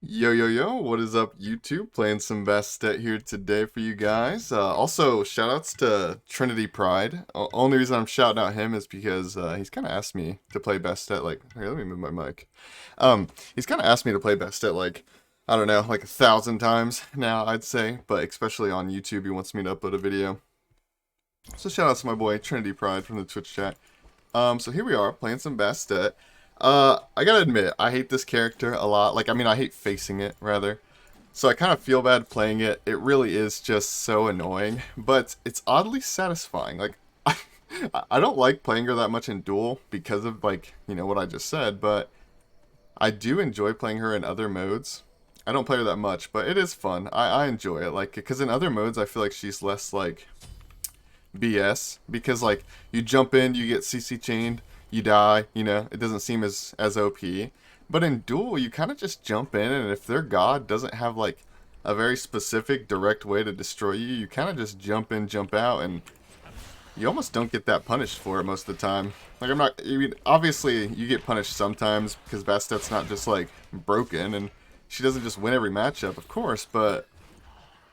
Yo, yo, yo, what is up, YouTube? Playing some Bastet here today for you guys. Also, shoutouts to Trinity Pride. Only reason I'm shouting out him is because he's kind of asked me to play Bastet, like, here, let me move my mic. He's kind of asked me to play Bastet, like, I don't know, like 1,000 times now, I'd say. But especially on YouTube, he wants me to upload a video. So shoutouts to my boy, Trinity Pride from the Twitch chat. So here we are, playing some Bastet. I gotta admit, I hate this character a lot. Like, I mean, I hate facing it, rather. So I kind of feel bad playing it. It really is just so annoying, but it's oddly satisfying. Like, I don't like playing her that much in Duel because of, like, you know, what I just said, but I do enjoy playing her in other modes. I don't play her that much, but it is fun. I enjoy it, like, because in other modes, I feel like she's less, like, BS because like you jump in, you get CC chained, you die, you know, it doesn't seem as OP. But in Duel, you kind of just jump in, and if their god doesn't have like a very specific direct way to destroy you, you kind of just jump in, jump out, and you almost don't get that punished for it most of the time. Like I'm not, I mean, obviously you get punished sometimes because Bastet's not just like broken, and she doesn't just win every matchup, of course, but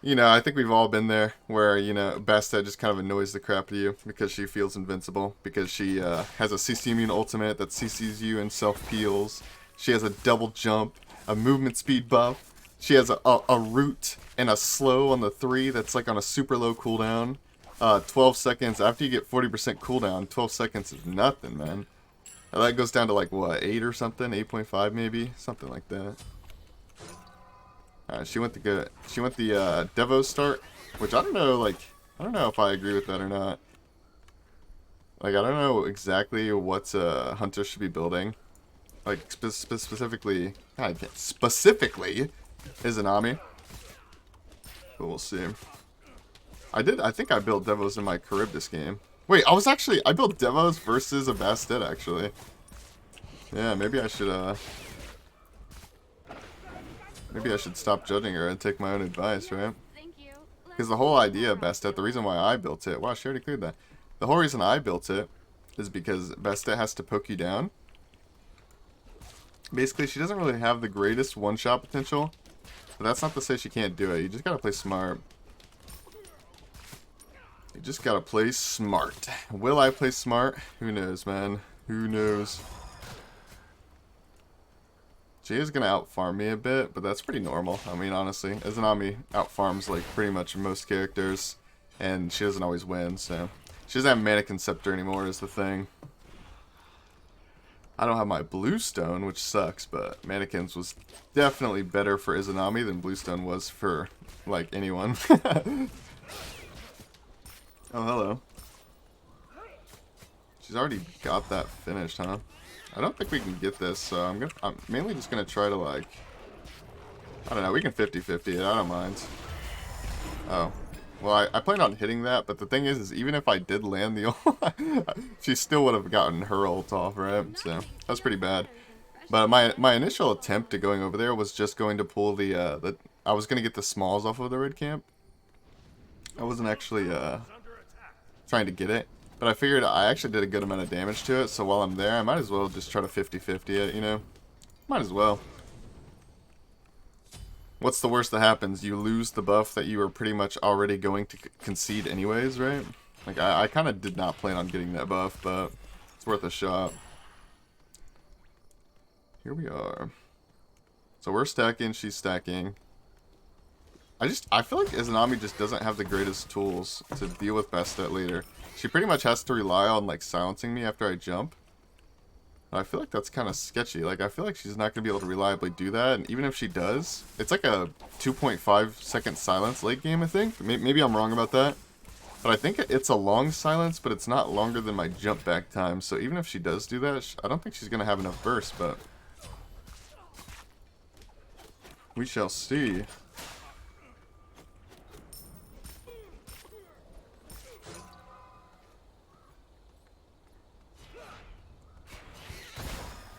you know, I think we've all been there where, you know, Bastet just kind of annoys the crap out of you because she feels invincible, because she has a CC immune ultimate that CCs you and self-peels. She has a double jump, a movement speed buff. She has a root and a slow on the 3 that's like on a super low cooldown. 12 seconds, after you get 40% cooldown, 12 seconds is nothing, man. That goes down to like, what, 8 or something? 8.5 maybe? Something like that. She went the good. She went the Devo start, which I don't know. Like, I don't know if I agree with that or not. Like, I don't know exactly what Hunter should be building. Like specifically, I can't specifically Izanami, but we'll see. I did. I think I built Devos in my Charybdis game. Wait, I built Devos versus a Bastet actually. Yeah, maybe I should stop judging her and take my own advice, right? Because the whole idea of Bastet, the reason why I built it, wow, she already cleared that. The whole reason I built it is because Bastet has to poke you down. Basically, she doesn't really have the greatest one-shot potential, but that's not to say she can't do it. You just gotta play smart. You just gotta play smart. Will I play smart? Who knows, man? Who knows? She is gonna out-farm me a bit, but that's pretty normal. I mean, honestly, Izanami out-farms like pretty much most characters, and she doesn't always win, so... She doesn't have Mannequin Scepter anymore is the thing. I don't have my Bluestone, which sucks, but Mannequins was definitely better for Izanami than Bluestone was for, like, anyone. Oh, hello. She's already got that finished, huh? I don't think we can get this, so I'm mainly just gonna try to, like... I don't know, we can 50-50 it, I don't mind. Oh. Well, I planned on hitting that, but the thing is even if I did land the ult, she still would have gotten her ult off, right? So, that's pretty bad. But my initial attempt to going over there was just going to pull the I was going to get the smalls off of the red camp. I wasn't actually, trying to get it. But I figured I actually did a good amount of damage to it, so while I'm there, I might as well just try to 50-50 it, you know? Might as well. What's the worst that happens? You lose the buff that you were pretty much already going to concede anyways, right? Like, I kind of did not plan on getting that buff, but it's worth a shot. Here we are. So we're stacking, she's stacking. I feel like Izanami just doesn't have the greatest tools to deal with Bastet later. She pretty much has to rely on, like, silencing me after I jump. I feel like that's kind of sketchy. Like, I feel like she's not going to be able to reliably do that. And even if she does, it's like a 2.5-second silence late game, I think. Maybe I'm wrong about that. But I think it's a long silence, but it's not longer than my jump back time. So even if she does do that, I don't think she's going to have enough burst, but... we shall see.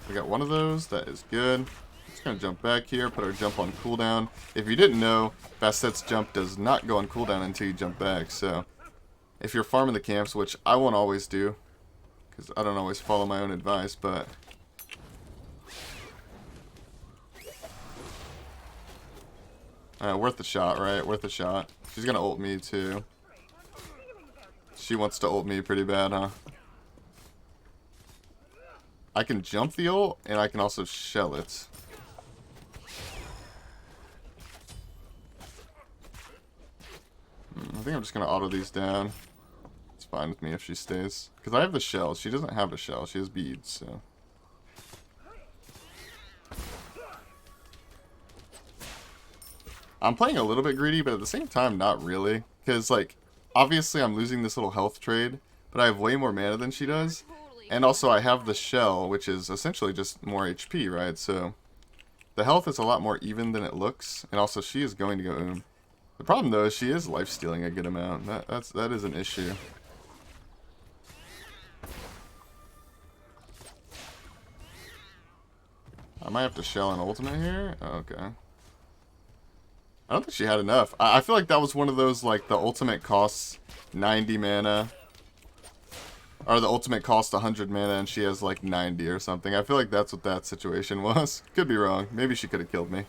We got one of those. That is good. Just gonna jump back here, put our jump on cooldown. If you didn't know, Bastet's jump does not go on cooldown until you jump back. So, if you're farming the camps, which I won't always do, because I don't always follow my own advice, but Worth the shot, right? Worth the shot. She's gonna ult me, too. She wants to ult me pretty bad, huh? I can jump the ult, and I can also shell it. I think I'm just gonna auto these down. It's fine with me if she stays. Because I have the shell. She doesn't have a shell. She has beads, so... I'm playing a little bit greedy, but at the same time, not really. Because, like, obviously I'm losing this little health trade, but I have way more mana than she does. And also I have the shell, which is essentially just more HP, right? So the health is a lot more even than it looks. And also she is going to go The problem, though, is she is lifestealing a good amount. That is an issue. I might have to shell an ultimate here. Oh, okay. I don't think she had enough. I feel like that was one of those, like, the ultimate costs 90 mana. Or the ultimate costs 100 mana and she has, like, 90 or something. I feel like that's what that situation was. Could be wrong. Maybe she could have killed me.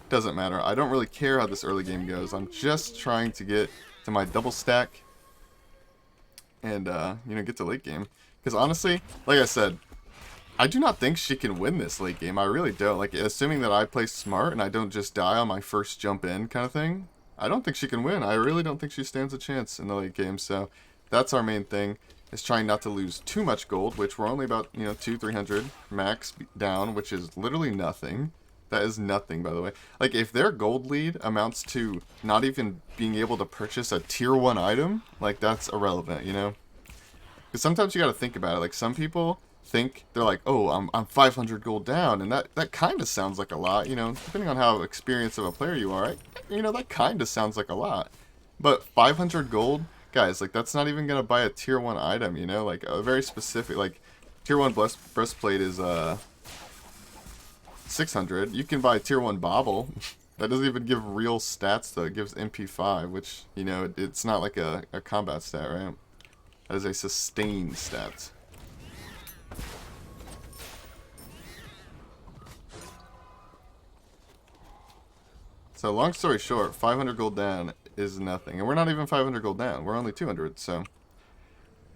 Doesn't matter. I don't really care how this early game goes. I'm just trying to get to my double stack. And, you know, get to late game. Because honestly, like I said, I do not think she can win this late game. I really don't. Like, assuming that I play smart and I don't just die on my first jump in kind of thing, I don't think she can win. I really don't think she stands a chance in the late game. So that's our main thing, is trying not to lose too much gold, which we're only about, you know, 200-300 max down, which is literally nothing. That is nothing, by the way. Like, if their gold lead amounts to not even being able to purchase a tier 1 item, like, that's irrelevant, you know? Because sometimes you gotta think about it. Like, some people think, they're like, oh, I'm 500 gold down, and that kind of sounds like a lot, you know? Depending on how experienced of a player you are, you know, that kind of sounds like a lot. But 500 gold, guys, like, that's not even gonna buy a tier 1 item, you know? Like, a very specific, like, tier 1 breastplate is, 600. You can buy tier 1 bauble. That doesn't even give real stats, though. It gives MP5, which, you know, it's not like a combat stat, right? That is a sustained stat. So, long story short, 500 gold down is nothing. And we're not even 500 gold down. We're only 200, so...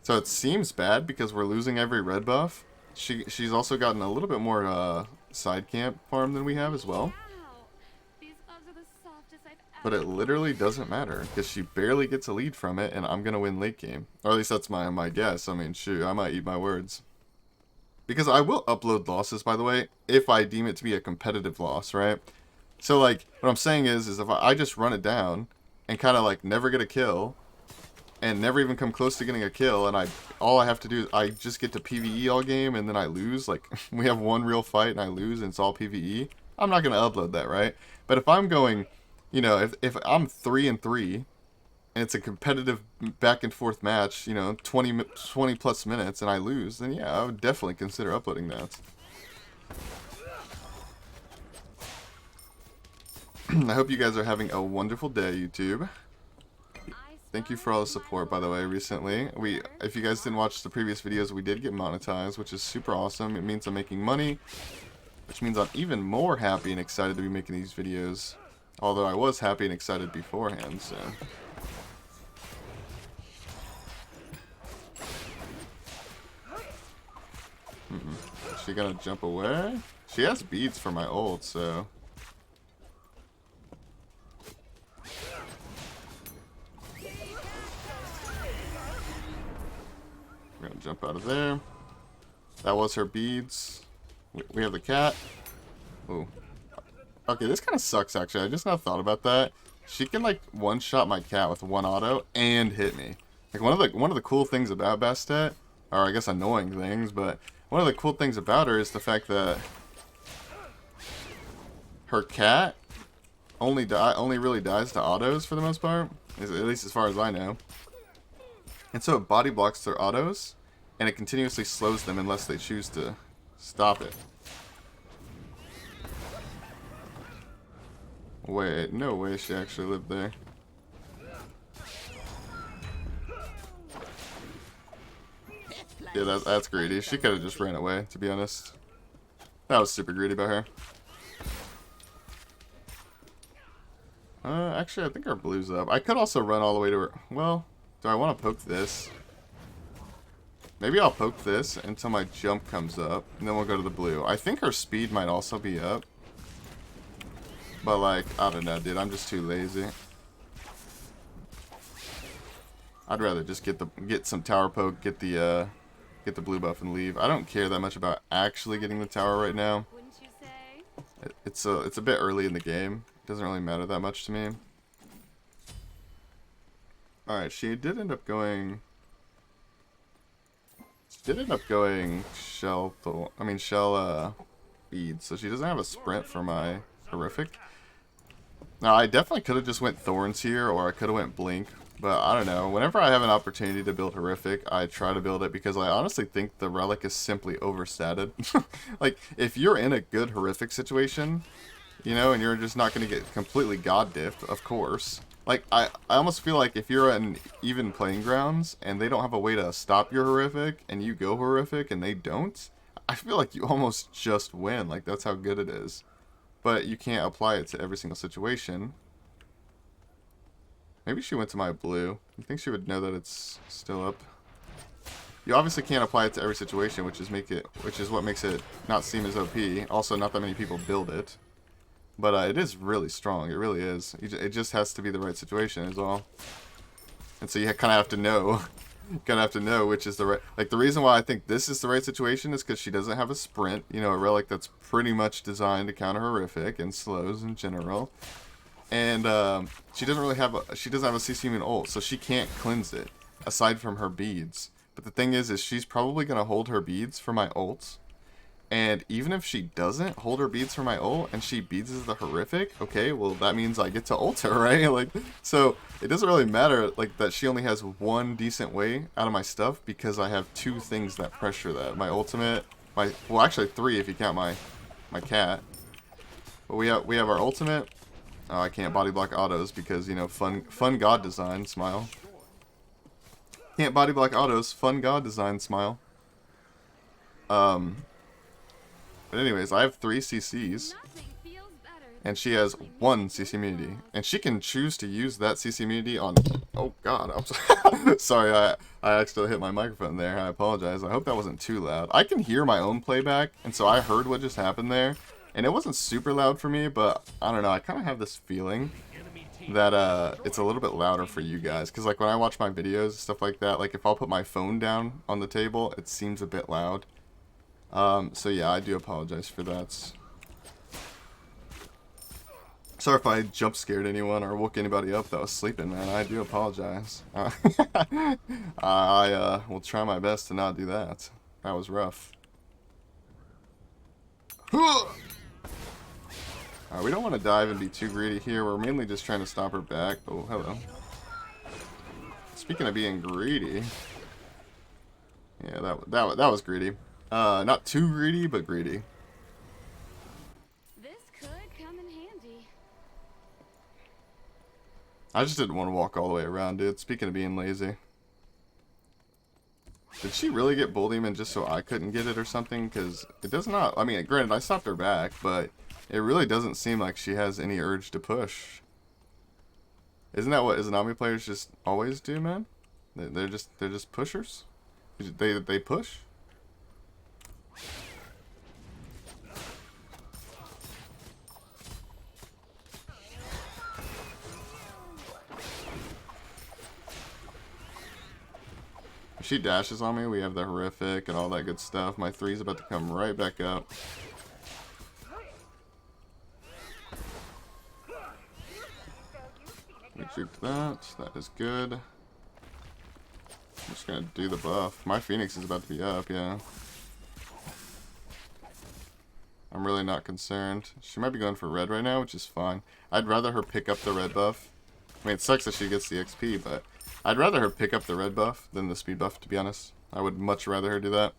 So it seems bad because we're losing every red buff. She's also gotten a little bit more side camp farm than we have as well. But it literally doesn't matter because she barely gets a lead from it and I'm going to win late game. Or at least that's my guess. I mean, shoot, I might eat my words. Because I will upload losses, by the way, if I deem it to be a competitive loss, right? So, like, what I'm saying is if I just run it down and kind of, like, never get a kill and never even come close to getting a kill, and all I have to do is I just get to PvE all game and then I lose, like, we have one real fight and I lose and it's all PvE, I'm not going to upload that, right? But if I'm going, you know, if I'm 3-3 and it's a competitive back and forth match, you know, 20 plus minutes and I lose, then yeah, I would definitely consider uploading that. I hope you guys are having a wonderful day, YouTube. Thank you for all the support, by the way, recently. If you guys didn't watch the previous videos, we did get monetized, which is super awesome. It means I'm making money, which means I'm even more happy and excited to be making these videos. Although I was happy and excited beforehand, so... Is she gonna jump away? She has beads for my ult, so... We're gonna jump out of there. That was her beads. We have the cat. Ooh. Okay, this kind of sucks, actually. I just now thought about that. She can, like, one-shot my cat with one auto and hit me. Like, one of the cool things about Bastet, or I guess annoying things, but one of the cool things about her is the fact that her cat only really dies to autos for the most part, at least as far as I know. And so it body blocks their autos, and it continuously slows them unless they choose to stop it. Wait, no way she actually lived there. Yeah, that's greedy. She could have just ran away, to be honest. That was super greedy by her. Actually, I think our blue's up. I could also run all the way to her. Well, do I want to poke this? Maybe I'll poke this until my jump comes up, and then we'll go to the blue. I think her speed might also be up. But, like, I don't know, dude. I'm just too lazy. I'd rather just get some tower poke, get the blue buff, and leave. I don't care that much about actually getting the tower right now. It's a bit early in the game. It doesn't really matter that much to me. Alright, she did end up going shell bead, so she doesn't have a sprint for my horrific. Now I definitely could have just went thorns here, or I could have went blink, but I don't know. Whenever I have an opportunity to build horrific, I try to build it because I honestly think the relic is simply overstated. Like, if you're in a good horrific situation, you know, and you're just not going to get completely god diffed, of course. Like, I almost feel like if you're in even playing grounds and they don't have a way to stop your horrific and you go horrific and they don't, I feel like you almost just win. Like, that's how good it is. But you can't apply it to every single situation. Maybe she went to my blue. You think she would know that it's still up? You obviously can't apply it to every situation, which is what makes it not seem as OP. Also, not that many people build it. But it is really strong. It really is. It just has to be the right situation is all. And so you kind of have to know. You kind of have to know which is the right... Like, the reason why I think this is the right situation is because she doesn't have a sprint. You know, a relic that's pretty much designed to counter horrific and slows in general. And she doesn't really have a... She doesn't have a CC immune ult, so she can't cleanse it. Aside from her beads. But the thing is she's probably going to hold her beads for my ults. And even if she doesn't hold her beads for my ult, and she beads the horrific, okay, well, that means I get to ult her, right? Like, so, it doesn't really matter, like, that she only has one decent way out of my stuff, because I have two things that pressure that. My ultimate, well, actually three if you count my cat. But we have our ultimate. Oh, I can't body block autos, because, you know, fun god design, smile. Can't body block autos, fun god design, smile. But anyways, I have 3 CCs, and she has 1 CC immunity, and she can choose to use that CC immunity on... Oh god, I'm sorry. Sorry, I accidentally hit my microphone there. I apologize. I hope that wasn't too loud. I can hear my own playback, and so I heard what just happened there, and it wasn't super loud for me, but I don't know. I kind of have this feeling that it's a little bit louder for you guys, because like when I watch my videos and stuff like that, like if I'll put my phone down on the table, it seems a bit loud. So yeah, I do apologize for that. Sorry if I jump scared anyone or woke anybody up that was sleeping, man. I do apologize. I will try my best to not do that. That was rough. Alright, we don't want to dive and be too greedy here. We're mainly just trying to stop her back. Oh, hello. Speaking of being greedy. Yeah, that was greedy. Not too greedy, but greedy. This could come in handy. I just didn't want to walk all the way around, dude. Speaking of being lazy. Did she really get Bull Demon just so I couldn't get it or something? Because it does not... I mean, granted, I stopped her back, but it really doesn't seem like she has any urge to push. Isn't that what Izanami players just always do, man? They're just pushers? They push? If she dashes on me, we have the horrific and all that good stuff. My 3's about to come right back up. We juked that. That is good. I'm just gonna do the buff. My Phoenix is about to be up, yeah. I'm really not concerned. She might be going for red right now, which is fine. I'd rather her pick up the red buff. I mean, it sucks that she gets the XP, but I'd rather her pick up the red buff than the speed buff, to be honest. I would much rather her do that.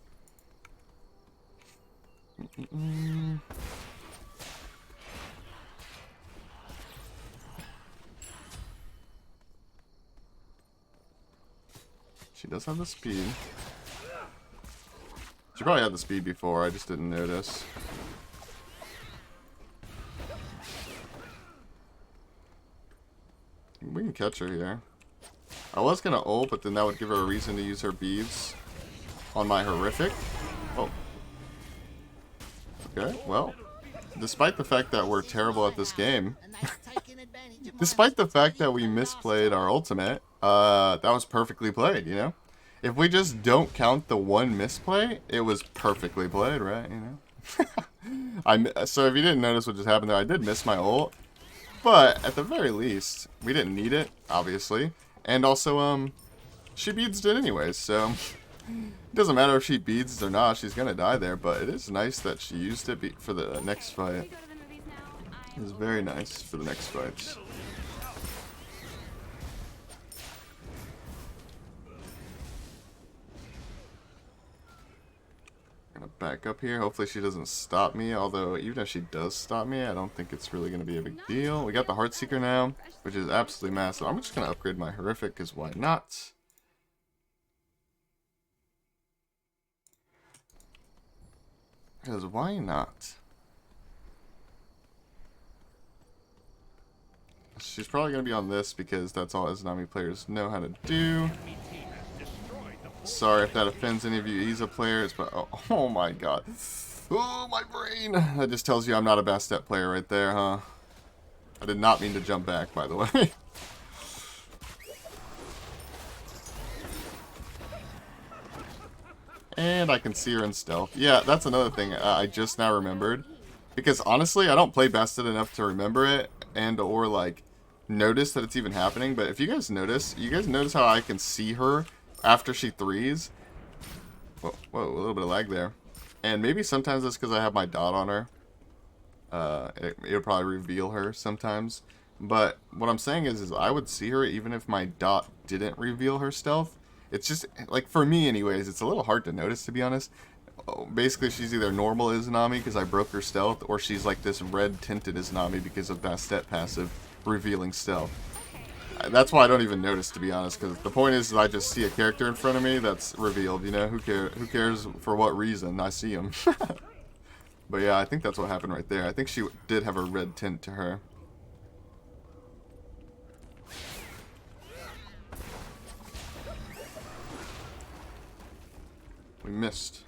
She does have the speed. She probably had the speed before, I just didn't notice. We can catch her here. I was gonna ult, but then that would give her a reason to use her beads on my horrific. Oh. Okay, well. Despite the fact that we're terrible at this game, despite the fact that we misplayed our ultimate, that was perfectly played, you know? If we just don't count the one misplay, it was perfectly played, right? You know? So if you didn't notice what just happened there, I did miss my ult. But at the very least, we didn't need it, obviously. And also, she beads it anyways, so it doesn't matter if she beads or not, she's gonna die there. But it is nice that she used it for the next fight. It is very nice for the next fights. Gonna back up here. Hopefully she doesn't stop me. Although even if she does stop me, I don't think it's really gonna be a big deal. We got the Heartseeker now, which is absolutely massive. I'm just gonna upgrade my horrific because why not? Because why not? She's probably gonna be on this because that's all Izanami players know how to do. Sorry if that offends any of you Iza players, but oh my god. Oh, my brain. That just tells you I'm not a Bastet player right there, huh? I did not mean to jump back, by the way. And I can see her in stealth. Yeah, that's another thing I just now remembered. Because honestly, I don't play Bastet enough to remember it and or like notice that it's even happening. But if you guys notice how I can see her after she threes. Whoa, a little bit of lag there. And maybe sometimes it's because I have my dot on her. It'll probably reveal her sometimes. But what I'm saying is I would see her even if my dot didn't reveal her stealth. It's just, like, for me anyways, it's a little hard to notice, to be honest. Basically, she's either normal Izanami because I broke her stealth, or she's like this red tinted Izanami because of Bastet passive revealing stealth. That's why I don't even notice, to be honest, because the point is I just see a character in front of me that's revealed, you know? Who cares for what reason? I see him. But yeah, I think that's what happened right there. I think she did have a red tint to her. We missed.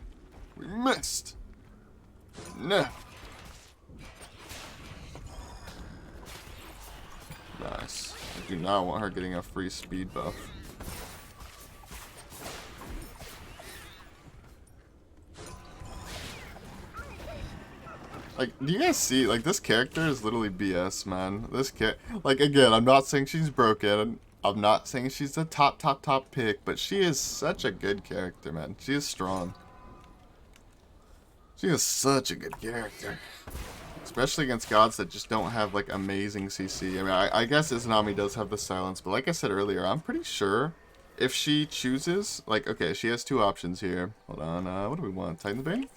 We missed! No! Nice. I do not want her getting a free speed buff. Like, do you guys see? Like, this character is literally BS, man. Like, again, I'm not saying she's broken. I'm not saying she's the top pick, but she is such a good character, man. She is strong. She is such a good character. Especially against gods that just don't have, like, amazing CC. I mean, I guess Izanami does have the silence, but like I said earlier, I'm pretty sure if she chooses, like, okay, she has two options here. Hold on, what do we want? Titan the Bane?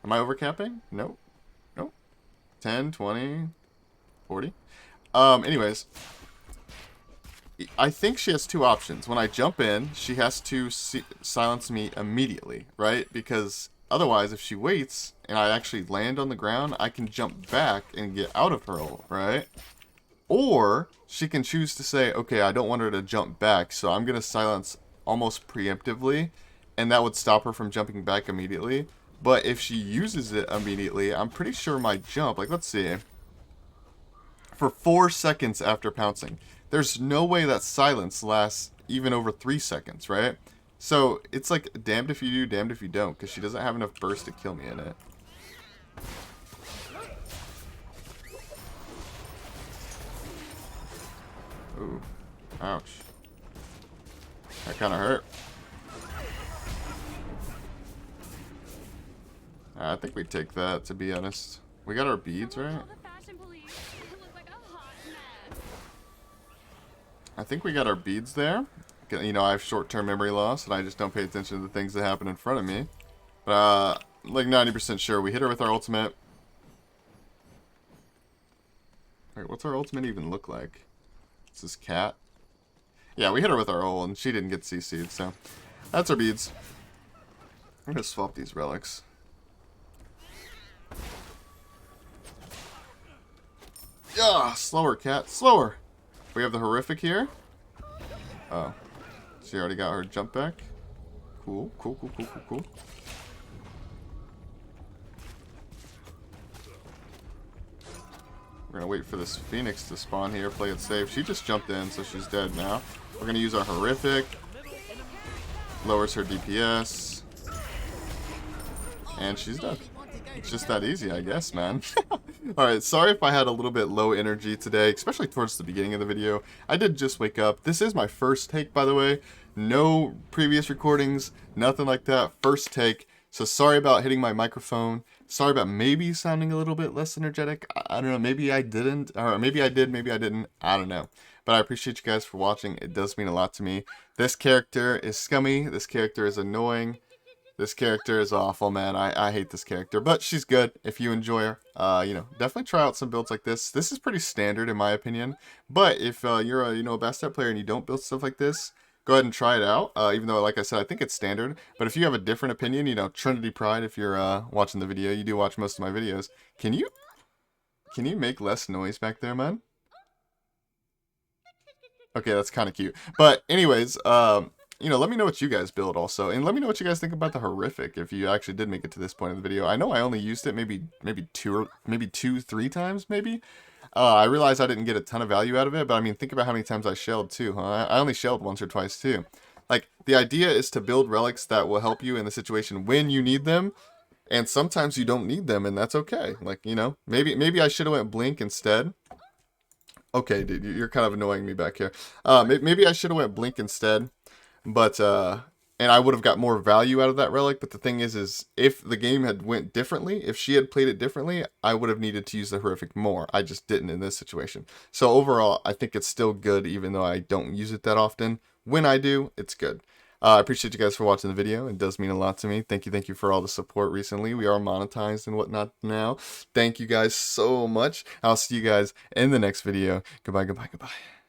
Am I overcapping? Nope. Nope. 10, 20, 40. Anyways. I think she has two options. When I jump in, she has to silence me immediately, right? Because otherwise, if she waits and I actually land on the ground, I can jump back and get out of her ult, right? Or she can choose to say, okay, I don't want her to jump back, so I'm going to silence almost preemptively, and that would stop her from jumping back immediately. But if she uses it immediately, I'm pretty sure my jump, like, let's see, for 4 seconds after pouncing, there's no way that silence lasts even over 3 seconds, right? So it's like damned if you do, damned if you don't, because she doesn't have enough burst to kill me in it. Ooh, ouch. That kind of hurt. I think we take that, to be honest. We got our beads, right? I think we got our beads there. You know, I have short-term memory loss, and I just don't pay attention to the things that happen in front of me. But, like 90% sure, we hit her with our ultimate. Alright, what's our ultimate even look like? Is this cat? Yeah, we hit her with our ult, and she didn't get CC'd, so that's our beads. I'm gonna swap these relics. Yeah, slower, cat, slower. We have the horrific here. Oh. She already got her jump back. Cool, cool, cool, cool, cool, cool. We're gonna wait for this Phoenix to spawn here, play it safe. She just jumped in, so she's dead now. We're gonna use our horrific. Lowers her DPS. And she's dead. It's just that easy, I guess, man. Alright, sorry if I had a little bit low energy today, especially towards the beginning of the video. I did just wake up. This is my first take, by the way. No previous recordings, nothing like that. First take. So sorry about hitting my microphone. Sorry about maybe sounding a little bit less energetic. I don't know, maybe I didn't. Or maybe I did, maybe I didn't. I don't know. But I appreciate you guys for watching. It does mean a lot to me. This character is scummy. This character is annoying. This character is awful, man. I hate this character, but she's good if you enjoy her. You know, definitely try out some builds like this. This is pretty standard in my opinion, but if you're a, a Bastet player and you don't build stuff like this, go ahead and try it out. Even though, like I said, I think it's standard, but if you have a different opinion, Trinity Pride, if you're watching the video, you do watch most of my videos. Can you make less noise back there, man? Okay, that's kind of cute. But anyways, let me know what you guys build also, and let me know what you guys think about the horrific if you actually did make it to this point of the video. I know I only used it maybe two, three times maybe. I realized I didn't get a ton of value out of it, but I mean, think about how many times I shelled too, huh? I only shelled once or twice too. Like, the idea is to build relics that will help you in the situation when you need them, and sometimes you don't need them, and that's okay. Like, maybe I should have went blink instead. Okay, dude, you're kind of annoying me back here. Maybe I should have went blink instead. But, and I would have got more value out of that relic, but the thing is if the game had went differently, if she had played it differently, I would have needed to use the horrific more. I just didn't in this situation. So overall, I think it's still good, even though I don't use it that often. When I do, it's good. I appreciate you guys for watching the video. It does mean a lot to me. Thank you for all the support recently. We are monetized and whatnot now. Thank you guys so much. I'll see you guys in the next video. Goodbye, goodbye, goodbye.